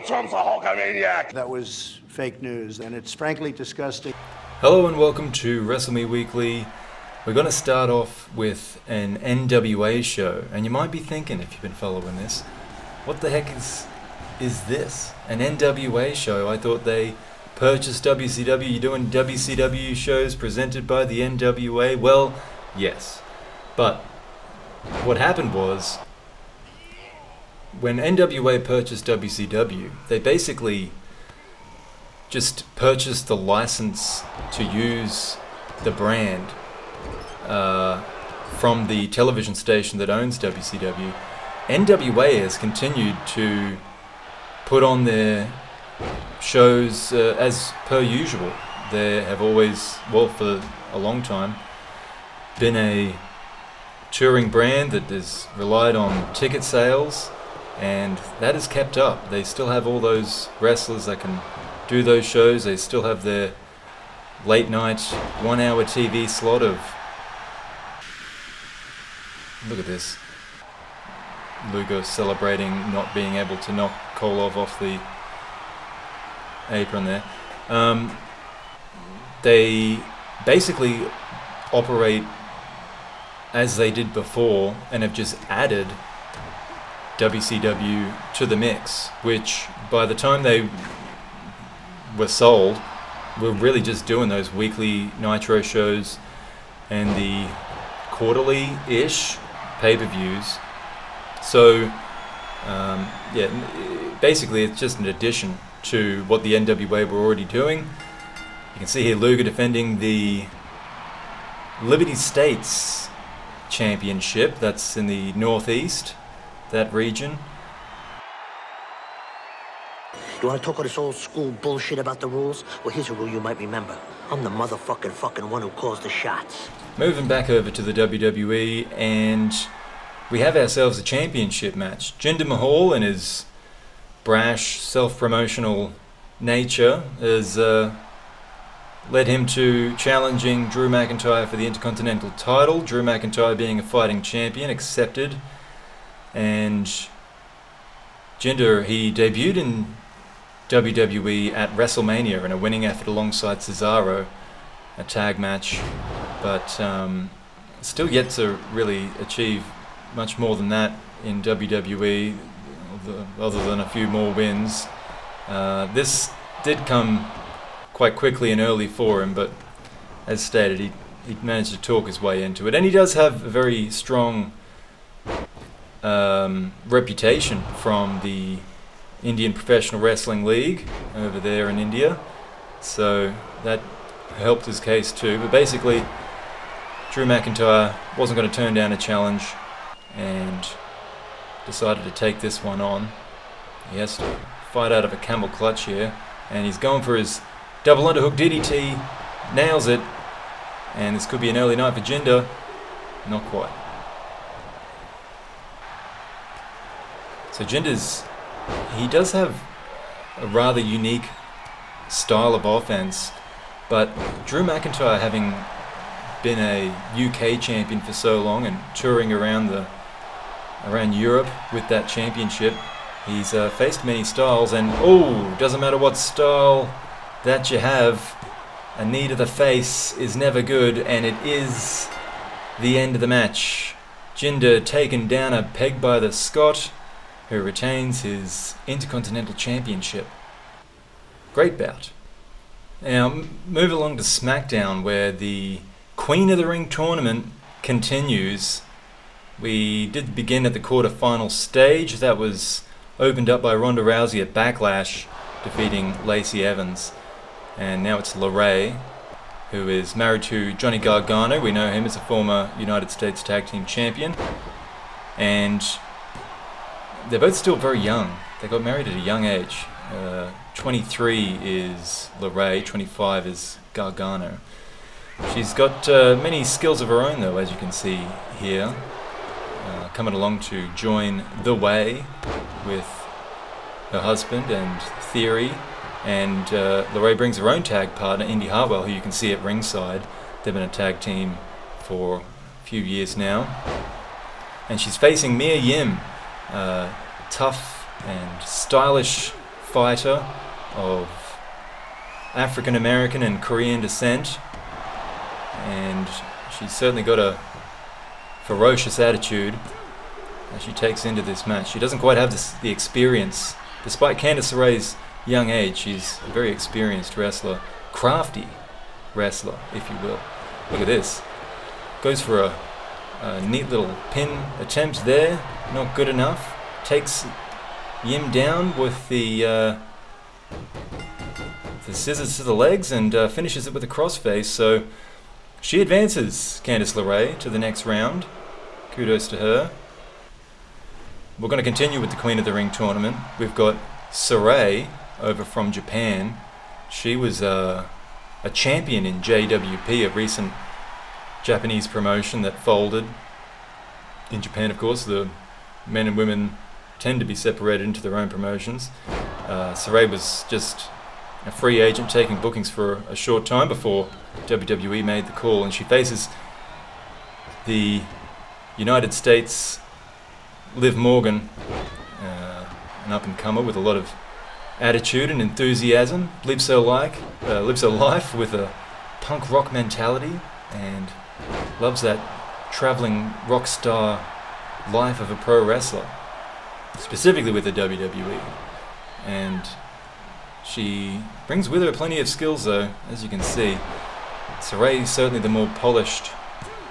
Trump's a Hulkamaniac. That was fake news, and it's frankly disgusting. Hello and welcome to WrestleMe Weekly. We're going to start off with an NWA show, and you might be thinking, if you've been following this, what the heck is this? An NWA show? I thought they purchased WCW. You're doing WCW shows presented by the NWA? Well, yes. But what happened was, when NWA purchased WCW, they basically just purchased the license to use the brand from the television station that owns WCW. NWA has continued to put on their shows as per usual. They have always, well, for a long time, been a touring brand that has relied on ticket sales, and that has kept up. They still have all those wrestlers that can do those shows. They still have their late night 1 hour TV slot of, look at this, Luger celebrating not being able to knock Koloff off the apron there. They basically operate as they did before and have just added WCW to the mix, which by the time they were sold, were really just doing those weekly Nitro shows and the quarterly-ish pay-per-views. So, basically it's just an addition to what the NWA were already doing. You can see here Luger defending the Liberty States Championship. That's in the Northeast, that region. You want to talk all this old school bullshit about the rules? Well, here's a rule you might remember. I'm the motherfucking one who calls the shots. Moving back over to the WWE, and we have ourselves a championship match. Jinder Mahal, in his brash, self-promotional nature, has led him to challenging Drew McIntyre for the Intercontinental title. Drew McIntyre, being a fighting champion, accepted. And Jinder, he debuted in WWE at WrestleMania in a winning effort alongside Cesaro, a tag match, but still yet to really achieve much more than that in WWE, other than a few more wins. This did come quite quickly and early for him, but as stated, he managed to talk his way into it, and he does have a very strong reputation from the Indian Professional Wrestling League over there in India, so that helped his case too. But basically, Drew McIntyre wasn't going to turn down a challenge and decided to take this one on. He has to fight out of a camel clutch here, and he's going for his double underhook DDT, nails it, and this could be an early night for Jinder. Not quite. So he does have a rather unique style of offense, but Drew McIntyre, having been a UK champion for so long and touring around Europe with that championship, he's faced many styles, and doesn't matter what style that you have, a knee to the face is never good, and it is the end of the match. Jinder taken down a peg by the Scot, who retains his Intercontinental Championship. Great bout. Now, move along to SmackDown, where the Queen of the Ring tournament continues. We did begin at the quarterfinal stage. That was opened up by Ronda Rousey at Backlash, defeating Lacey Evans. And now it's LeRae, who is married to Johnny Gargano. We know him as a former United States Tag Team Champion. And they're both still very young. They got married at a young age. 23 is LeRae, 25 is Gargano. She's got many skills of her own, though, as you can see here. Coming along to join The Way with her husband and Theory. And LeRae brings her own tag partner, Indy Hartwell, who you can see at ringside. They've been a tag team for a few years now. And she's facing Mia Yim, tough and stylish fighter of African American and Korean descent, and she's certainly got a ferocious attitude as she takes into this match. She doesn't quite have the experience. Despite Candice LeRae's young age, she's a very experienced wrestler, crafty wrestler, if you will. Look at this. Goes for a neat little pin attempt there, not good enough. Takes Yim down with the scissors to the legs and finishes it with a crossface. So she advances Candice LeRae to the next round. Kudos to her. We're going to continue with the Queen of the Ring tournament. We've got Sarray over from Japan. She was a champion in JWP, a recent Japanese promotion that folded. In Japan, of course, the men and women tend to be separated into their own promotions. Sarray was just a free agent taking bookings for a short time before WWE made the call, and she faces the United States Liv Morgan, an up-and-comer with a lot of attitude and enthusiasm, lives her life with a punk rock mentality, and loves that traveling rock star life of a pro wrestler, specifically with the WWE. And she brings with her plenty of skills, though, as you can see. Sarray is certainly the more polished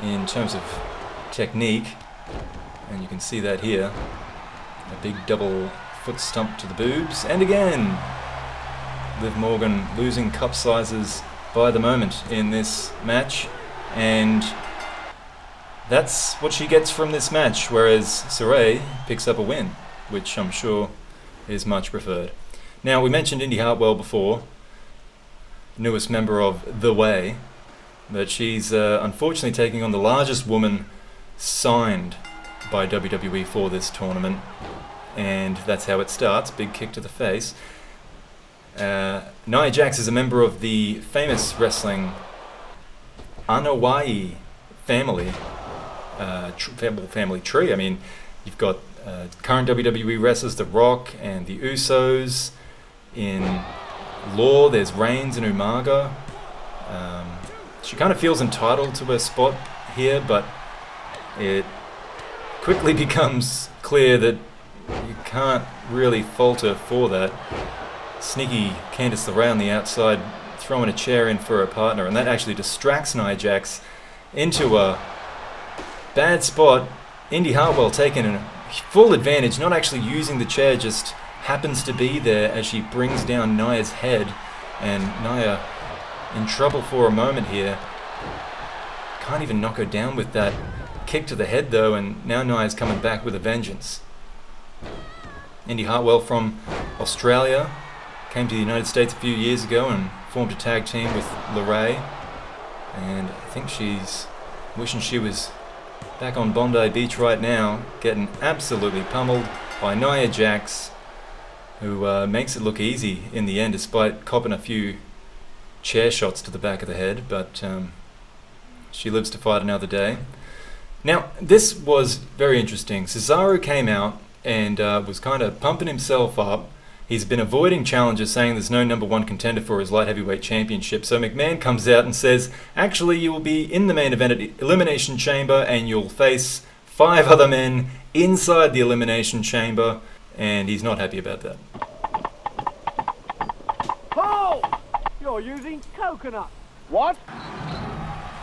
in terms of technique, and you can see that here. A big double foot stump to the boobs, and again, Liv Morgan losing cup sizes by the moment in this match, and that's what she gets from this match, whereas Sarray picks up a win, which I'm sure is much preferred. Now, we mentioned Indy Hartwell before, newest member of The Way, but she's unfortunately taking on the largest woman signed by WWE for this tournament, and that's how it starts. Big kick to the face. Nia Jax is a member of the famous wrestling Anoa'i family, family tree. I mean, you've got current WWE wrestlers, The Rock and the Usos. In Law, there's Reigns and Umaga. She kind of feels entitled to her spot here, but it quickly becomes clear that you can't really falter for that. Sneaky Candice LeRae on the outside, throwing a chair in for her partner, and that actually distracts Nia Jax into a bad spot. Indy Hartwell taking a full advantage, not actually using the chair, just happens to be there as she brings down Nia's head, and Nia in trouble for a moment here. Can't even knock her down with that kick to the head though, and now Nia's coming back with a vengeance. Indy Hartwell from Australia came to the United States a few years ago and formed a tag team with LeRae, and I think she's wishing she was back on Bondi Beach right now, getting absolutely pummeled by Nia Jax, who makes it look easy in the end despite copping a few chair shots to the back of the head, but she lives to fight another day. Now, this was very interesting. Cesaro came out and was kind of pumping himself up. He's been avoiding challenges, saying there's no number one contender for his light heavyweight championship. So McMahon comes out and says, actually, you will be in the main event at Elimination Chamber, and you'll face 5 other men inside the Elimination Chamber, and he's not happy about that. Oh! You're using coconut. What?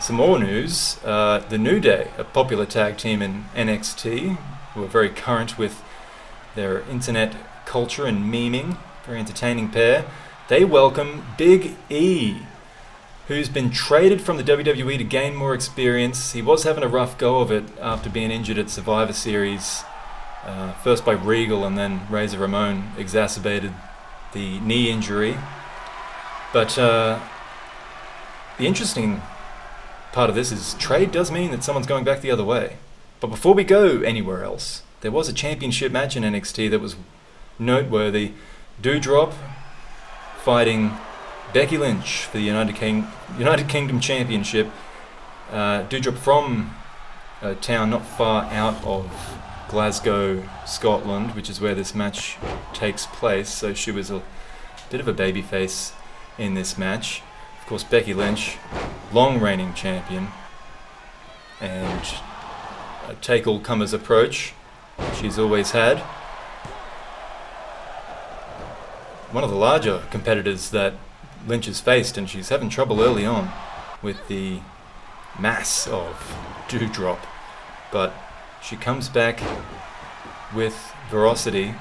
Some more news. The New Day, a popular tag team in NXT, who are very current with their internet culture and memeing, very entertaining pair. They welcome Big E, who's been traded from the WWE to gain more experience. He was having a rough go of it after being injured at Survivor Series, first by Regal and then Razor Ramon exacerbated the knee injury. But the interesting part of this is trade does mean that someone's going back the other way. But before we go anywhere else, there was a championship match in NXT that was noteworthy. Doudrop fighting Becky Lynch for the United Kingdom Championship. Doudrop from a town not far out of Glasgow, Scotland, which is where this match takes place. So she was a bit of a babyface in this match. Of course, Becky Lynch, long reigning champion, and a take-all-comers approach she's always had. One of the larger competitors that Lynch has faced, and she's having trouble early on with the mass of Doudrop, but she comes back with ferocity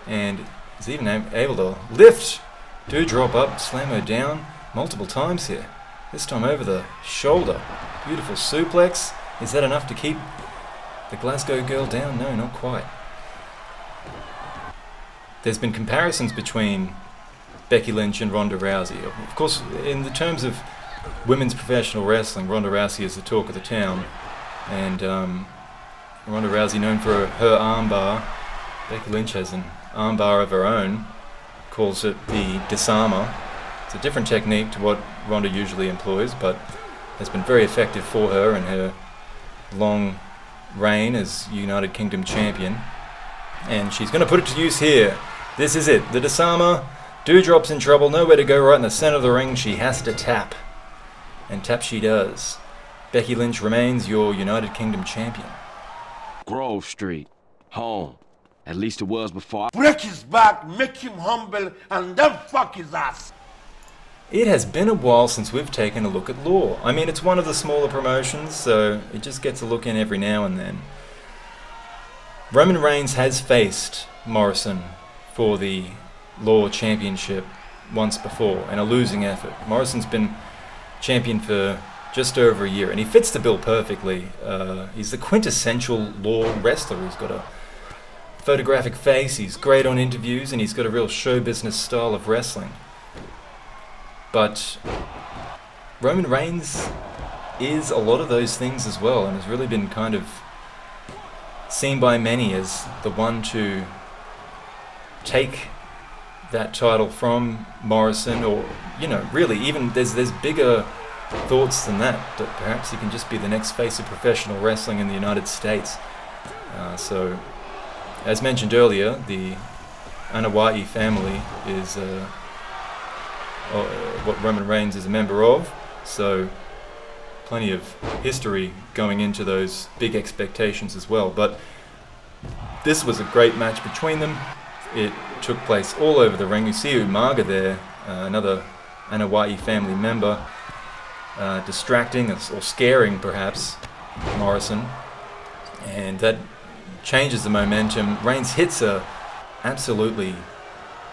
and is even able to lift Doudrop up, slam her down multiple times here. This time over the shoulder. Beautiful suplex. Is that enough to keep the Glasgow girl down? No, not quite. There's been comparisons between Becky Lynch and Ronda Rousey. Of course, in the terms of women's professional wrestling, Ronda Rousey is the talk of the town. And Ronda Rousey, known for her armbar. Becky Lynch has an armbar of her own. Calls it the disarmer. It's a different technique to what Ronda usually employs, but has been very effective for her in her long reign as United Kingdom champion. And she's going to put it to use here. This is it. The disarmer. Doudrop's in trouble. Nowhere to go, right in the center of the ring. She has to tap. And tap she does. Becky Lynch remains your United Kingdom champion. Grove Street. Home. At least it was before. Break his back, make him humble, and then fuck his ass. It has been a while since we've taken a look at Law. I mean, it's one of the smaller promotions, so it just gets a look in every now and then. Roman Reigns has faced Morrison for the Law Championship once before, in a losing effort. Morrison's been champion for just over a year, and he fits the bill perfectly. He's the quintessential Law wrestler. He's got a photographic face, he's great on interviews, and he's got a real show business style of wrestling. But Roman Reigns is a lot of those things as well, and has really been kind of seen by many as the one to take that title from Morrison, or, you know, really even there's bigger thoughts than that perhaps he can just be the next face of professional wrestling in the United States. So as mentioned earlier, the Anoa'i family is what Roman Reigns is a member of, so plenty of history going into those big expectations as well. But this was a great match between them. It took place all over the ring. You see Umaga there, another Anoa'i family member, distracting or scaring perhaps Morrison, and that changes the momentum. Reigns hits a absolutely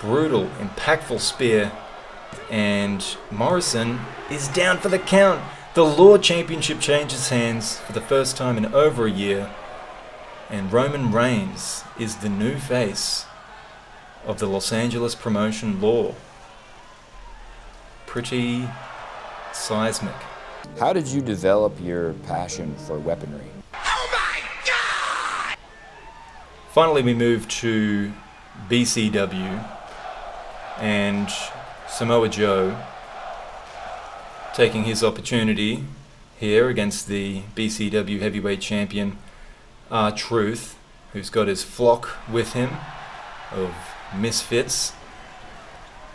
brutal, impactful spear, and Morrison is down for the count. The Law Championship changes hands for the first time in over a year, and Roman Reigns is the new face of the Los Angeles promotion Law. Pretty seismic. How did you develop your passion for weaponry? Finally, we move to BCW, and Samoa Joe taking his opportunity here against the BCW heavyweight champion R-Truth, who's got his flock with him of misfits.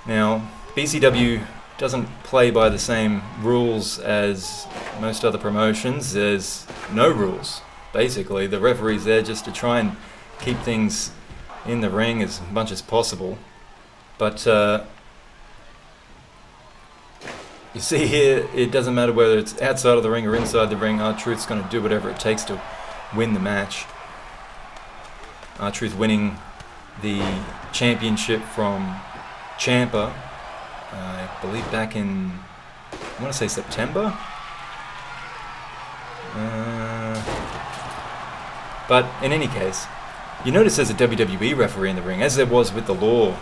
Now, BCW doesn't play by the same rules as most other promotions. There's no rules, basically. The referee's there just to try and keep things in the ring as much as possible. But you see here, it doesn't matter whether it's outside of the ring or inside the ring. R-Truth's going to do whatever it takes to win the match. R-Truth winning the championship from Ciampa, I believe back in, I want to say September. But in any case, you notice there's a WWE referee in the ring, as there was with the Law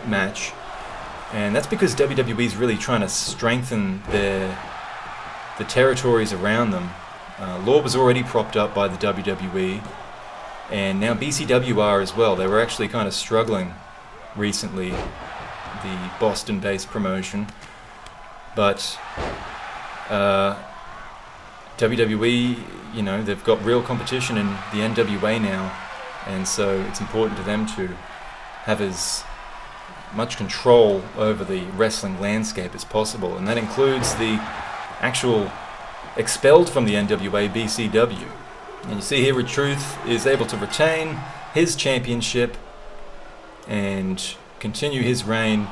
match, and that's because WWE is really trying to strengthen the territories around them. Law was already propped up by the WWE, and now BCW are as well. They were actually kind of struggling recently, the Boston-based promotion, but WWE, you know, they've got real competition in the NWA now, and so it's important to them to have as much control over the wrestling landscape as possible, and that includes the actual expelled from the NWA BCW. And you see here R-Truth is able to retain his championship and continue his reign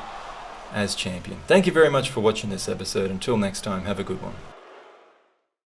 as champion. Thank you very much for watching this episode. Until next time, have a good one.